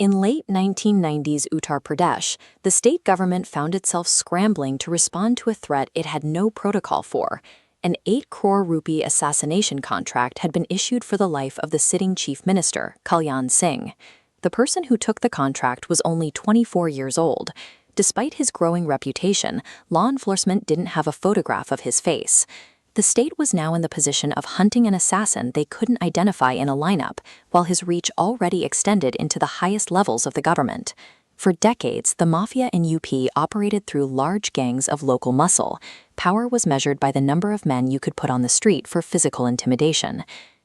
In late 1990s Uttar Pradesh, the state government found itself scrambling to respond to a threat it had no protocol for. An 8 crore rupee assassination contract had been issued for the life of the sitting chief minister, Kalyan Singh. The person who took the contract was only 24 years old. Despite his growing reputation, law enforcement didn't have a photograph of his face. The state was now in the position of hunting an assassin they couldn't identify in a lineup, while his reach already extended into the highest levels of the government. For decades, the mafia in UP operated through large gangs of local muscle. Power was measured by the number of men you could put on the street for physical intimidation.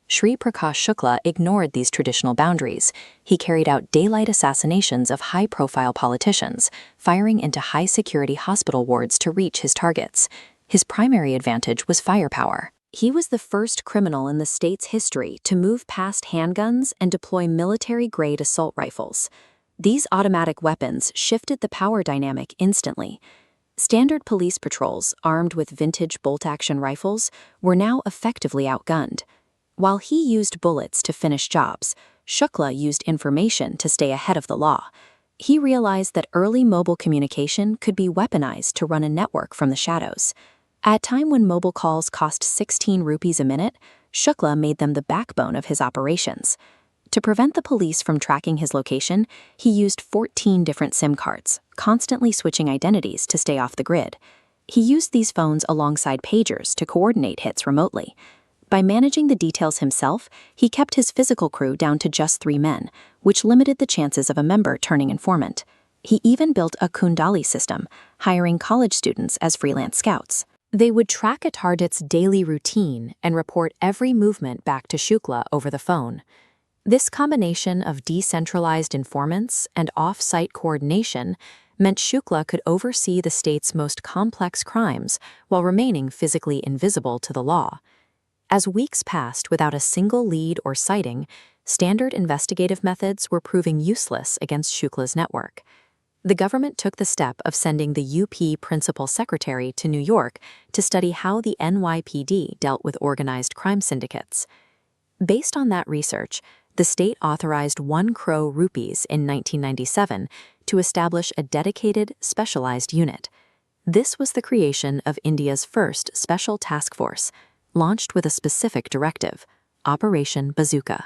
Shri Prakash Shukla ignored these traditional boundaries. He carried out daylight assassinations of high-profile politicians, firing into high-security hospital wards to reach his targets. His primary advantage was firepower. He was the first criminal in the state's history to move past handguns and deploy military-grade assault rifles. These automatic weapons shifted the power dynamic instantly. Standard police patrols, armed with vintage bolt-action rifles, were now effectively outgunned. While he used bullets to finish jobs, Shukla used information to stay ahead of the law. He realized that early mobile communication could be weaponized to run a network from the shadows. At a time when mobile calls cost 16 rupees a minute, Shukla made them the backbone of his operations. To prevent the police from tracking his location, he used 14 different SIM cards, constantly switching identities to stay off the grid. He used these phones alongside pagers to coordinate hits remotely. By managing the details himself, he kept his physical crew down to just 3 men, which limited the chances of a member turning informant. He even built a Kundali system, hiring college students as freelance scouts. They would track a target's daily routine and report every movement back to Shukla over the phone. This combination of decentralized informants and off-site coordination meant Shukla could oversee the state's most complex crimes while remaining physically invisible to the law. As weeks passed without a single lead or sighting, standard investigative methods were proving useless against Shukla's network. The government took the step of sending the UP principal secretary to New York to study how the NYPD dealt with organized crime syndicates. Based on that research, the state authorized 1 crore rupees in 1997 to establish a dedicated, specialized unit. This was the creation of India's first special task force, launched with a specific directive, Operation Bazooka.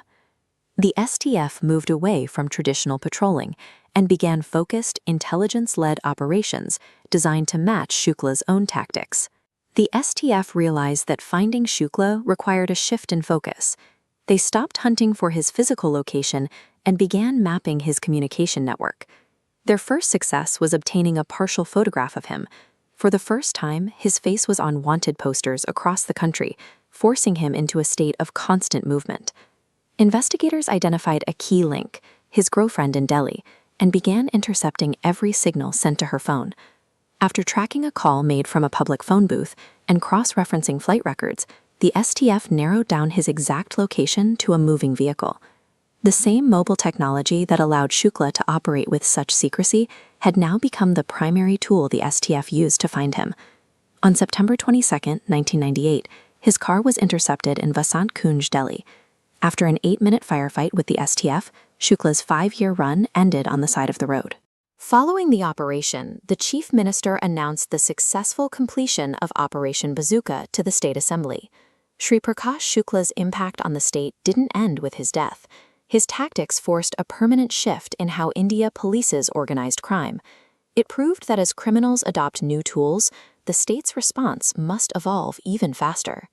The STF moved away from traditional patrolling and began focused, intelligence-led operations designed to match Shukla's own tactics. The STF realized that finding Shukla required a shift in focus. They stopped hunting for his physical location and began mapping his communication network. Their first success was obtaining a partial photograph of him. For the first time, his face was on wanted posters across the country, forcing him into a state of constant movement. Investigators identified a key link, his girlfriend in Delhi, and began intercepting every signal sent to her phone. After tracking a call made from a public phone booth and cross-referencing flight records, the STF narrowed down his exact location to a moving vehicle. The same mobile technology that allowed Shukla to operate with such secrecy had now become the primary tool the STF used to find him. On September 22, 1998, his car was intercepted in Vasant Kunj, Delhi. After an 8-minute firefight with the STF, Shukla's 5-year run ended on the side of the road. Following the operation, the chief minister announced the successful completion of Operation Bazooka to the state assembly. Shri Prakash Shukla's impact on the state didn't end with his death. His tactics forced a permanent shift in how India polices organized crime. It proved that as criminals adopt new tools, the state's response must evolve even faster.